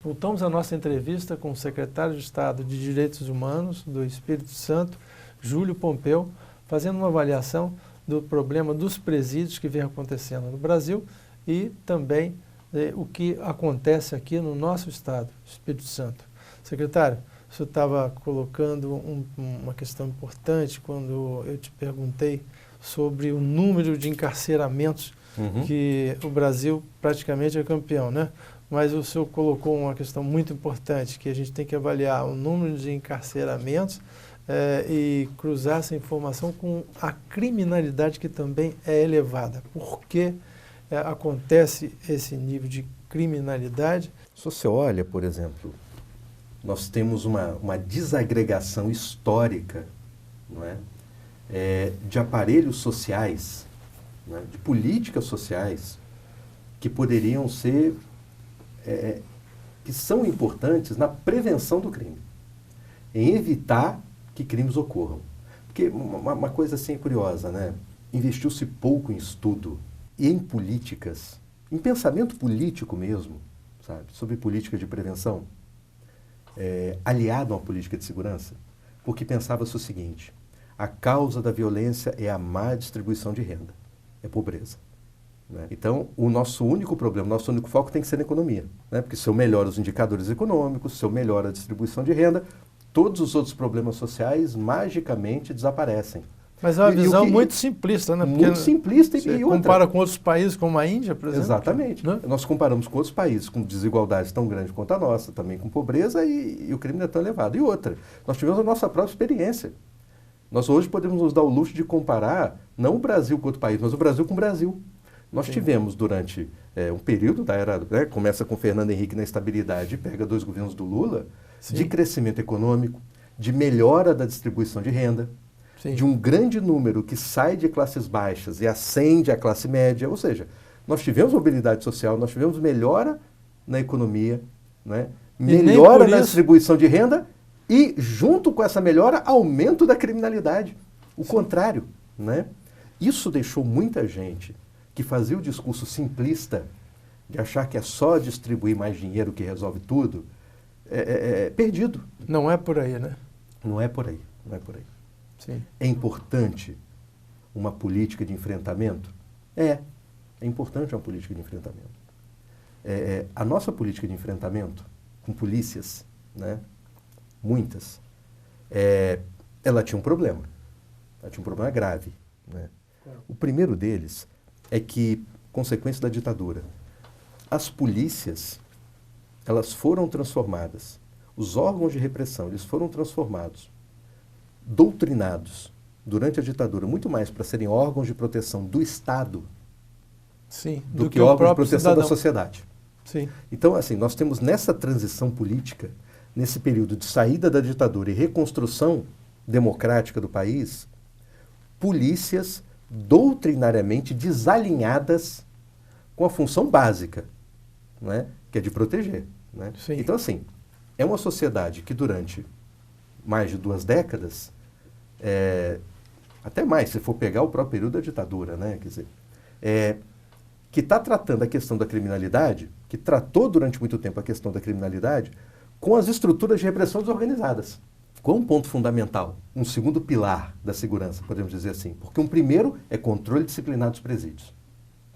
Voltamos à nossa entrevista com o secretário de Estado de Direitos Humanos do Espírito Santo, Júlio Pompeu, fazendo uma avaliação do problema dos presídios que vem acontecendo no Brasil e também o que acontece aqui no nosso estado, Espírito Santo. Secretário, o senhor estava colocando uma questão importante quando eu te perguntei sobre o número de encarceramentos que o Brasil praticamente é campeão, né? Mas o senhor colocou uma questão muito importante, que a gente tem que avaliar o número de encarceramentos e cruzar essa informação com a criminalidade que também é elevada. Por que acontece esse nível de criminalidade? Se você olha, por exemplo, nós temos uma desagregação histórica, não é? De aparelhos sociais, não é? De políticas sociais que poderiam ser... que são importantes na prevenção do crime, em evitar que crimes ocorram. Porque uma coisa assim curiosa, né? Investiu-se pouco em estudo e em políticas, em pensamento político mesmo, sabe? Sobre política de prevenção, aliado a uma política de segurança, porque pensava-se o seguinte: a causa da violência é a má distribuição de renda, é pobreza. Então, o nosso único problema, o nosso único foco tem que ser na economia, né? Porque se eu melhoro os indicadores econômicos, se eu melhoro a distribuição de renda, todos os outros problemas sociais magicamente desaparecem. Mas é uma visão muito simplista, né? Porque muito simplista e outra. Compara com outros países, como a Índia, por exemplo. Exatamente. Né? Nós comparamos com outros países com desigualdades tão grandes quanto a nossa, também com pobreza e o crime não é tão elevado. E outra, nós tivemos a nossa própria experiência. Nós hoje podemos nos dar o luxo de comparar não o Brasil com outro país, mas o Brasil com o Brasil. Nós tivemos durante um período da era, né, começa com Fernando Henrique na estabilidade e pega 2 governos do Lula, de crescimento econômico, de melhora da distribuição de renda, de um grande número que sai de classes baixas e ascende à classe média. Ou seja, nós tivemos mobilidade social, nós tivemos melhora na economia, né, melhora na distribuição de renda e, junto com essa melhora, aumento da criminalidade. O contrário, né? Isso deixou muita gente que fazia o discurso simplista de achar que é só distribuir mais dinheiro que resolve tudo, perdido. Não é por aí, né? Não é por aí, não é por aí. Sim. É importante uma política de enfrentamento? É importante uma política de enfrentamento. A nossa política de enfrentamento com polícias, né, muitas, ela tinha um problema. Ela tinha um problema grave, né? O primeiro deles é que, consequência da ditadura, as polícias, elas foram transformadas, os órgãos de repressão, eles foram transformados, doutrinados, durante a ditadura, muito mais para serem órgãos de proteção do Estado, do que órgãos de proteção da sociedade. Sim. Então, assim, nós temos nessa transição política, nesse período de saída da ditadura e reconstrução democrática do país, polícias doutrinariamente desalinhadas com a função básica, né, que é de proteger. Né? Então, assim, é uma sociedade que durante mais de 2 décadas, até mais, se for pegar o próprio período da ditadura, né, quer dizer, que está tratando a questão da criminalidade, que tratou durante muito tempo a questão da criminalidade, com as estruturas de repressão desorganizadas. Qual é um ponto fundamental? Um segundo pilar da segurança, podemos dizer assim. Porque um primeiro é controle disciplinar dos presídios.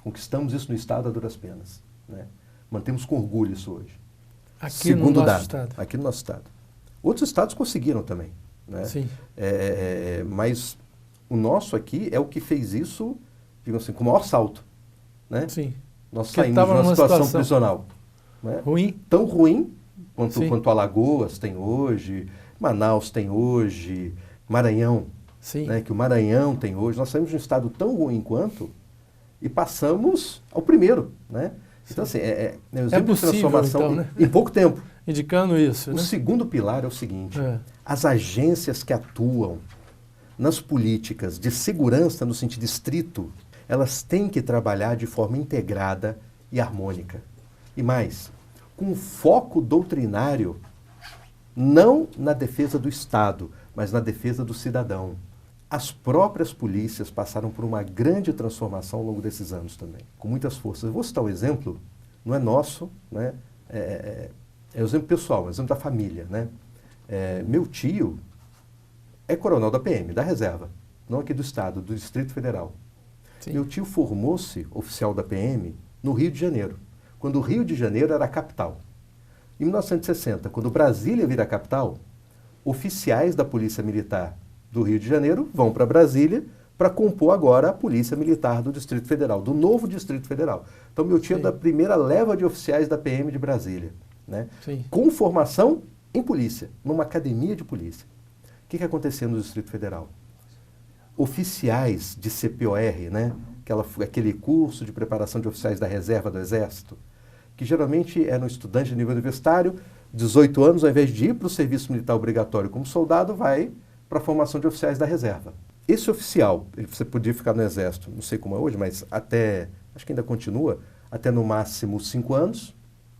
Conquistamos isso no Estado a duras penas. Né? Mantemos com orgulho isso hoje. Aqui no nosso Estado. Aqui no nosso Estado. Outros estados conseguiram também. Né? Sim. Mas o nosso aqui é o que fez isso, digamos assim, com o maior salto. Né? Sim. Nós saímos de uma situação prisional. Né? Ruim. Tão ruim quanto Alagoas tem hoje, Manaus tem hoje, Maranhão, né, que o Maranhão tem hoje. Nós saímos de um estado tão ruim quanto e passamos ao primeiro. Né? Então, assim, um exemplo de transformação então, né? em pouco tempo. Indicando isso. O né? segundo pilar é o seguinte: as agências que atuam nas políticas de segurança no sentido estrito, elas têm que trabalhar de forma integrada e harmônica. E mais, com foco doutrinário, não na defesa do Estado, mas na defesa do cidadão. As próprias polícias passaram por uma grande transformação ao longo desses anos também, com muitas forças. Eu vou citar um exemplo, não é nosso, né? É um exemplo pessoal, um exemplo da família, né? Meu tio é coronel da PM, da reserva, não aqui do Estado, do Distrito Federal. Sim. Meu tio formou-se oficial da PM no Rio de Janeiro, quando o Rio de Janeiro era a capital. Em 1960, quando Brasília vira a capital, oficiais da Polícia Militar do Rio de Janeiro vão para Brasília para compor agora a Polícia Militar do Distrito Federal, do novo Distrito Federal. Então, meu tio é da primeira leva de oficiais da PM de Brasília, né? Sim. Com formação em polícia, numa academia de polícia. O que acontecia no Distrito Federal? Oficiais de CPOR, né? Aquele curso de preparação de oficiais da reserva do Exército, que geralmente eram estudantes de nível universitário, 18 anos, ao invés de ir para o serviço militar obrigatório como soldado, vai para a formação de oficiais da reserva. Esse oficial, você podia ficar no Exército, não sei como é hoje, mas até, acho que ainda continua, até no máximo 5 anos,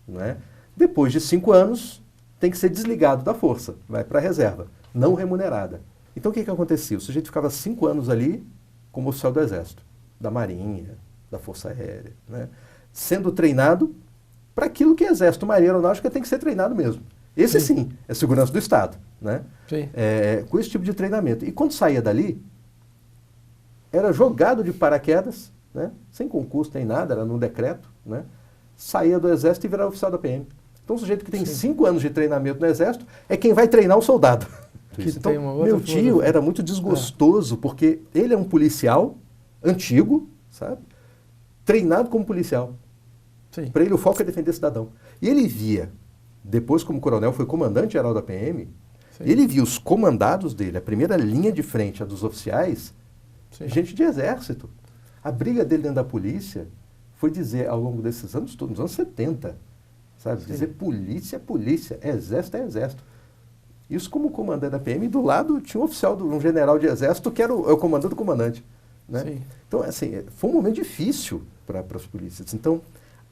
né? Depois de 5 anos, tem que ser desligado da força, vai para a reserva, não remunerada. Então o que acontecia? O sujeito ficava 5 anos ali como oficial do Exército, da Marinha, da Força Aérea, né? Sendo treinado para aquilo que Exército, Marinha, Aeronáutica tem que ser treinado mesmo. Esse sim, é segurança do Estado, né? Sim. Com esse tipo de treinamento. E quando saía dali, era jogado de paraquedas, né? Sem concurso, nem nada, era num decreto, né? Saía do Exército e virava oficial da PM. Então o sujeito que tem 5 anos de treinamento no Exército é quem vai treinar o soldado. Então, meu tio era muito desgostoso, porque ele é um policial antigo, sabe? Treinado como policial. Para ele o foco é defender cidadão. E ele via, depois como coronel foi comandante-geral da PM, ele via os comandados dele, a primeira linha de frente, a dos oficiais, gente de exército. A briga dele dentro da polícia foi dizer, ao longo desses anos todos, nos anos 70, sabe? Dizer polícia é polícia, exército é exército. Isso como comandante da PM, e do lado tinha um oficial, um general de exército, que era o comandante do comandante. Né? Então, assim, foi um momento difícil para as polícias. Então,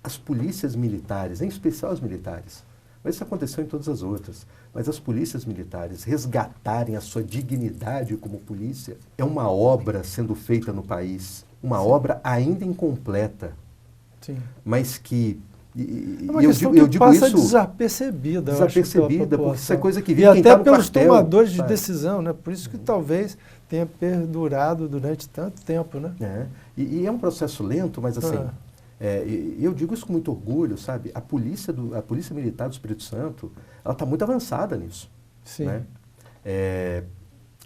as polícias militares, em especial as militares, mas isso aconteceu em todas as outras, mas as polícias militares resgatarem a sua dignidade como polícia é uma obra sendo feita no país, uma obra ainda incompleta, mas que... É uma questão que passa desapercebida, porque isso é coisa que vive quem está no quartel. E até pelos tomadores de decisão, né? Por isso que talvez tenha perdurado durante tanto tempo, né? E é um processo lento, mas assim, eu digo isso com muito orgulho, sabe? A Polícia Militar do Espírito Santo, ela está muito avançada nisso. Né?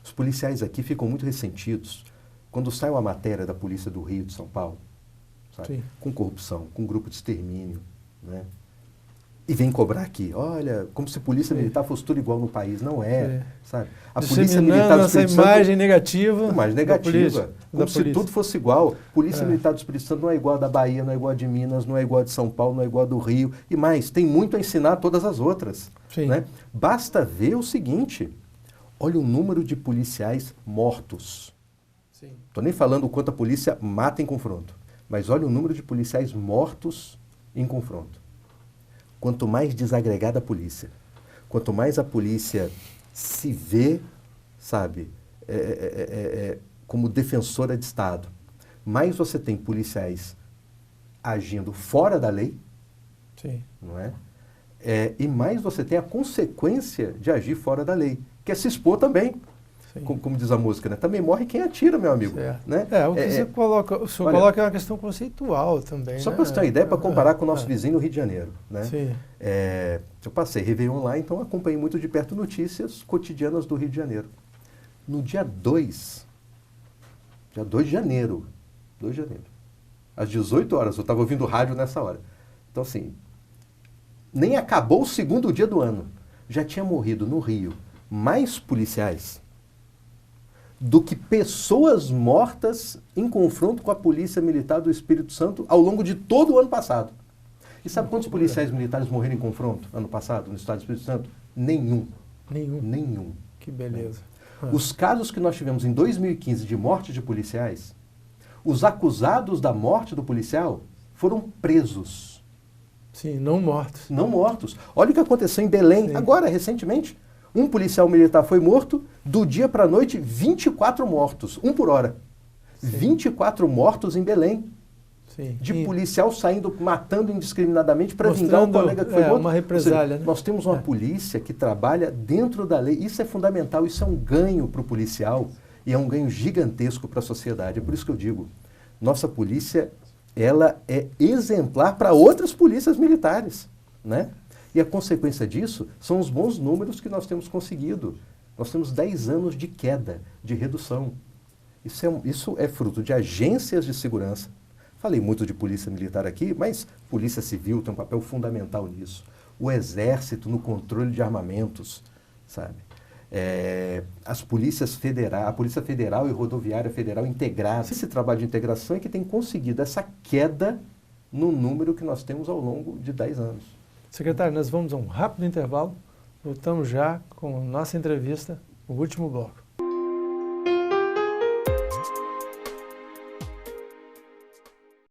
Os policiais aqui ficam muito ressentidos quando sai uma matéria da Polícia do Rio de São Paulo, sabe? Com corrupção, com grupo de extermínio, né? E vem cobrar aqui, olha, como se polícia militar fosse tudo igual no país. Não é, sabe? A polícia militar do Espírito Santo... imagem negativa. Imagem negativa. Como se tudo fosse igual. Polícia militar do Espírito Santo não é igual a da Bahia, não é igual a de Minas, não é igual a de São Paulo, não é igual a do Rio. E mais, tem muito a ensinar a todas as outras. Né? Basta ver o seguinte, olha o número de policiais mortos. Estou nem falando o quanto a polícia mata em confronto, mas olha o número de policiais mortos em confronto. Quanto mais desagregada a polícia, quanto mais a polícia se vê, sabe, como defensora de Estado, mais você tem policiais agindo fora da lei, não é? E mais você tem a consequência de agir fora da lei, que é se expor também. Como diz a música, né? Também morre quem atira, meu amigo. Né? O que você coloca, o senhor coloca é uma questão conceitual também. Só para você ter uma ideia, para comparar com o nosso vizinho no Rio de Janeiro. Né? Eu passei Réveillon lá, então acompanhei muito de perto notícias cotidianas do Rio de Janeiro. No dia 2 de janeiro, às 18 horas, eu estava ouvindo rádio nessa hora. Então, assim, nem acabou o segundo dia do ano, já tinha morrido no Rio mais policiais do que pessoas mortas em confronto com a Polícia Militar do Espírito Santo ao longo de todo o ano passado. E sabe quantos policiais militares morreram em confronto ano passado no estado do Espírito Santo? Nenhum. Que beleza. Os casos que nós tivemos em 2015 de morte de policiais, os acusados da morte do policial foram presos. Não mortos. Não mortos. Olha o que aconteceu em Belém agora, recentemente. Um policial militar foi morto, do dia para a noite, 24 mortos, um por hora. 24 mortos em Belém. Sim. De policial saindo, matando indiscriminadamente para vingar o colega que foi morto. Uma represália, seja, né? Nós temos uma polícia que trabalha dentro da lei. Isso é fundamental, isso é um ganho para o policial e é um ganho gigantesco para a sociedade. É por isso que eu digo, nossa polícia, ela é exemplar para outras polícias militares, né? E a consequência disso são os bons números que nós temos conseguido. Nós temos 10 anos de queda, de redução. Isso é fruto de agências de segurança. Falei muito de polícia militar aqui, mas polícia civil tem um papel fundamental nisso. O exército no controle de armamentos, sabe? As polícias federais, a Polícia Federal e Rodoviária Federal integradas. Esse trabalho de integração é que tem conseguido essa queda no número que nós temos ao longo de 10 anos. Secretário, nós vamos a um rápido intervalo. Voltamos já com nossa entrevista, o último bloco.